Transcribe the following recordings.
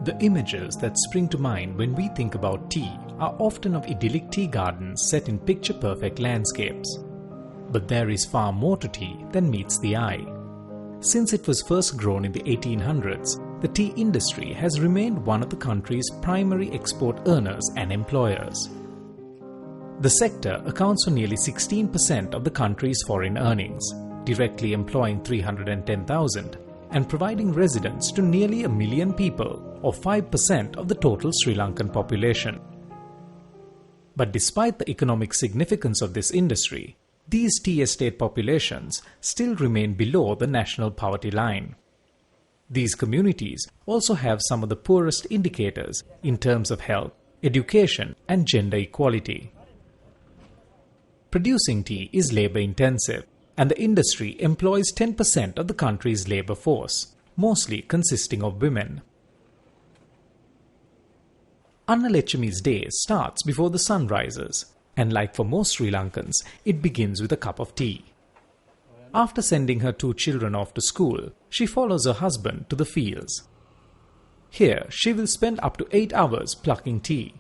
The images that spring to mind when we think about tea are often of idyllic tea gardens set in picture-perfect landscapes. But there is far more to tea than meets the eye. Since it was first grown in the 1800s, the tea industry has remained one of the country's primary export earners and employers. The sector accounts for nearly 16% of the country's foreign earnings, directly employing 310,000 and providing residence to nearly 1 million people, or 5% of the total Sri Lankan population. But despite the economic significance of this industry, these tea estate populations still remain below the national poverty line. These communities also have some of the poorest indicators in terms of health, education, and gender equality. Producing tea is labor-intensive, and the industry employs 10% of the country's labor force, mostly consisting of women. Annalechami's day starts before the sun rises, and like for most Sri Lankans, it begins with a cup of tea. After sending her 2 children off to school, she follows her husband to the fields. Here, she will spend up to 8 hours plucking tea.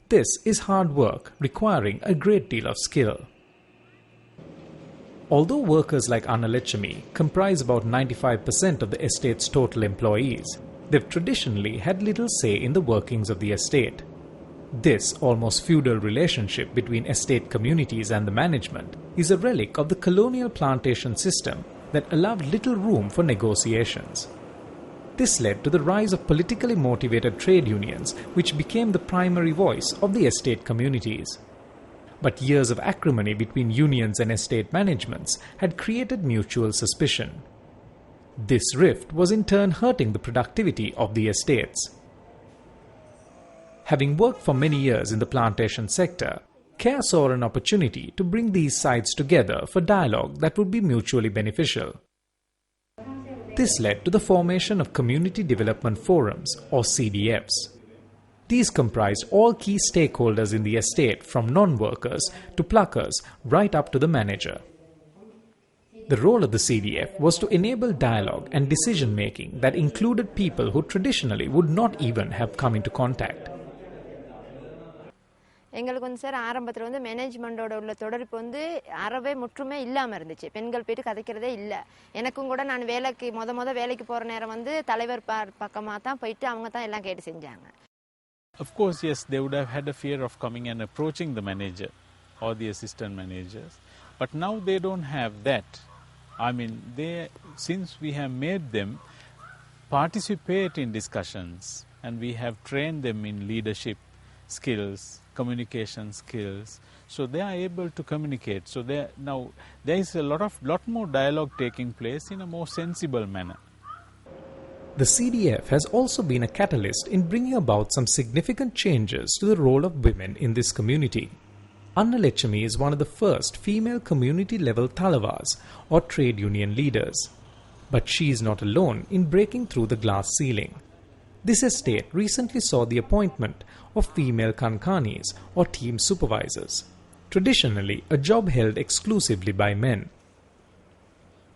This is hard work requiring a great deal of skill. Although workers like Annalechami comprise about 95% of the estate's total employees, they've traditionally had little say in the workings of the estate. This almost feudal relationship between estate communities and the management is a relic of the colonial plantation system that allowed little room for negotiations. This led to the rise of politically motivated trade unions, which became the primary voice of the estate communities. But years of acrimony between unions and estate managements had created mutual suspicion. This rift was in turn hurting the productivity of the estates. Having worked for many years in the plantation sector, CARE saw an opportunity to bring these sides together for dialogue that would be mutually beneficial. This led to the formation of Community Development Forums, or CDFs. These comprised all key stakeholders in the estate, from non-workers to pluckers right up to the manager. The role of the CDF was to enable dialogue and decision-making that included people who traditionally would not even have come into contact. எங்களுக்கு வந்து sir ஆரம்பத்தில் வந்து மேனேஜ்மெண்ட்டோட உள்ள தொடர்பு வந்து அறவே முற்றுமே இல்லாமல் இருந்துச்சு. பெண்கள் போயிட்டு கதைக்கிறதே இல்லை. எனக்கும் கூட நான் வேலைக்கு முத வேலைக்கு போகிற நேரம் வந்து தலைவர் பக்கமாக தான் போயிட்டு அவங்க தான் எல்லாம் கேட்டு செஞ்சாங்க. Of course, yes, they would have had a fear of coming and approaching the manager or the assistant managers. But now they don't have that. I mean, since we have made them participate in discussions and we have trained them in leadership skills, communication skills, so they are able to communicate. So now there is a lot more dialogue taking place in a more sensible manner. The CDF has also been a catalyst in bringing about some significant changes to the role of women in this community. Annalechami is one of the first female community-level talavas, or trade union leaders. But she is not alone in breaking through the glass ceiling. This estate recently saw the appointment of female kankanis, or team supervisors, traditionally a job held exclusively by men.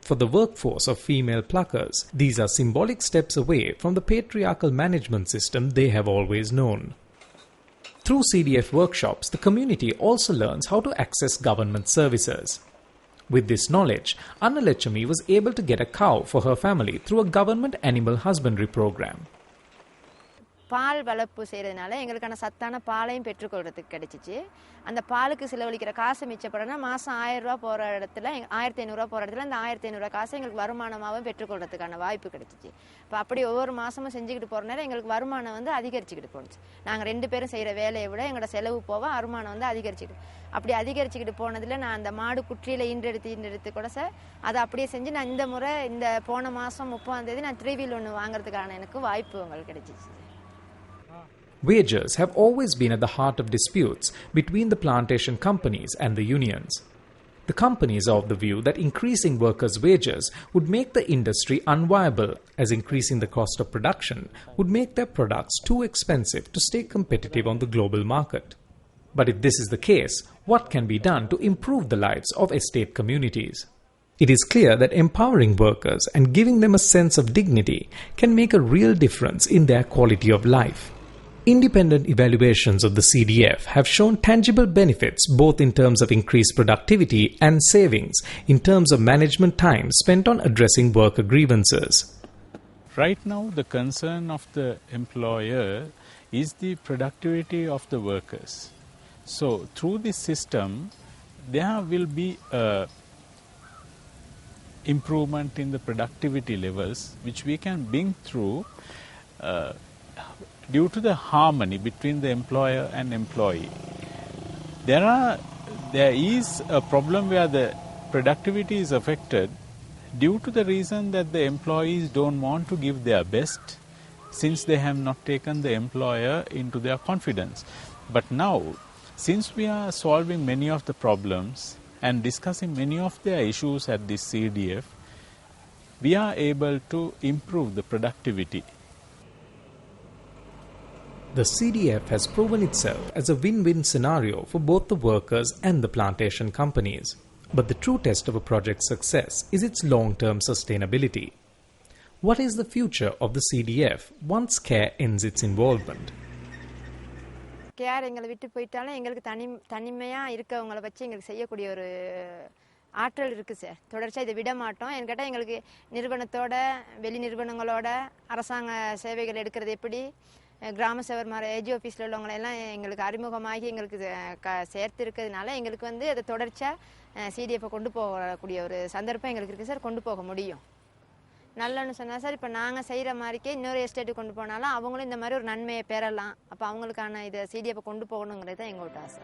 For the workforce of female pluckers, these are symbolic steps away from the patriarchal management system they have always known. Through CDF workshops, the community also learns how to access government services. With this knowledge, Annalechami was able to get a cow for her family through a government animal husbandry program. பால் வளர்ப்பு செய்கிறதுனால எங்களுக்கான சத்தான பாலையும் பெற்றுக்கொள்றதுக்கு கிடைச்சிச்சு. அந்த பாலுக்கு செலவழிக்கிற காசு மிச்சப்படனா மாதம் 1000 ரூபா போகிற இடத்துல 1500 போகிற இடத்துல அந்த 1500 காசை எங்களுக்கு வருமானமாகவும் பெற்றுக்கொள்றதுக்கான வாய்ப்பு கிடைச்சிச்சு. இப்போ அப்படி ஒவ்வொரு மாதமும் செஞ்சுக்கிட்டு போகிற நேரம் எங்களுக்கு வருமானம் வந்து அதிகரிச்சுக்கிட்டு போணுச்சு. நாங்கள் 2 பேரும் செய்கிற வேலையை விட எங்களோட செலவு போக வருமானம் வந்து அதிகரிச்சுக்கிட்டு அப்படி அதிகரிச்சுக்கிட்டு போனதில் நான் அந்த மாடு குற்றியில் ஈன்றெடுத்து கூட சார் அதை அப்படியே செஞ்சு நான் இந்த முறை இந்த போன மாதம் 30ஆம் தேதி நான் 3 வீல் ஒன்று வாங்குறதுக்கான எனக்கு வாய்ப்பு உங்களுக்கு கிடைச்சிச்சு. Wages have always been at the heart of disputes between the plantation companies and the unions. The companies are of the view that increasing workers' wages would make the industry unviable, as increasing the cost of production would make their products too expensive to stay competitive on the global market. But if this is the case, what can be done to improve the lives of estate communities? It is clear that empowering workers and giving them a sense of dignity can make a real difference in their quality of life. Independent evaluations of the CDF have shown tangible benefits both in terms of increased productivity and savings in terms of management time spent on addressing worker grievances. Right now, the concern of the employer is the productivity of the workers. So, through this system, there will be a improvement in the productivity levels, which we can bring through due to the harmony between the employer and employee. There is a problem where the productivity is affected due to the reason that the employees don't want to give their best since they have not taken the employer into their confidence. But now, since we are solving many of the problems and discussing many of their issues at this CDF, we are able to improve the productivity. The CDF has proven itself as a win-win scenario for both the workers and the plantation companies. But the true test of a project's success is its long-term sustainability. What is the future of the CDF once CARE ends its involvement? Care எங்களை விட்டு போயிட்டாலும் எங்களுக்கு தனிமையாக இருக்கவங்களை வச்சு எங்களுக்கு செய்யக்கூடிய ஒரு ஆற்றல் இருக்குது சார். தொடர்ச்சியாக இதை விட மாட்டோம். ஏன்னு கேட்டால் எங்களுக்கு நிறுவனத்தோட வெளி நிறுவனங்களோட அரசாங்க சேவைகள் எடுக்கிறது எப்படி, கிராம சேவர் ஏஜி ஆஃபீஸில் உள்ளவங்களெல்லாம் எங்களுக்கு அறிமுகமாகி எங்களுக்கு சேர்த்து இருக்கிறதுனால எங்களுக்கு அதை தொடர்ச்சியாக சிடிஎஃப்பை கொண்டு போகக்கூடிய ஒரு சந்தர்ப்பம் எங்களுக்கு இருக்குது சார். கொண்டு போக முடியும். நல்லன்னு சொன்னால் சார், இப்போ நாங்கள் செய்கிற மாதிரிக்கே இன்னொரு எஸ்டேட்டுக்கு கொண்டு போனாலும் அவங்களும் இந்த மாதிரி ஒரு நன்மையை பெறலாம். அப்போ அவங்களுக்கான இதை சிடிஎஃப்பை கொண்டு போகணுங்கிறது தான் எங்களோட ஆசை.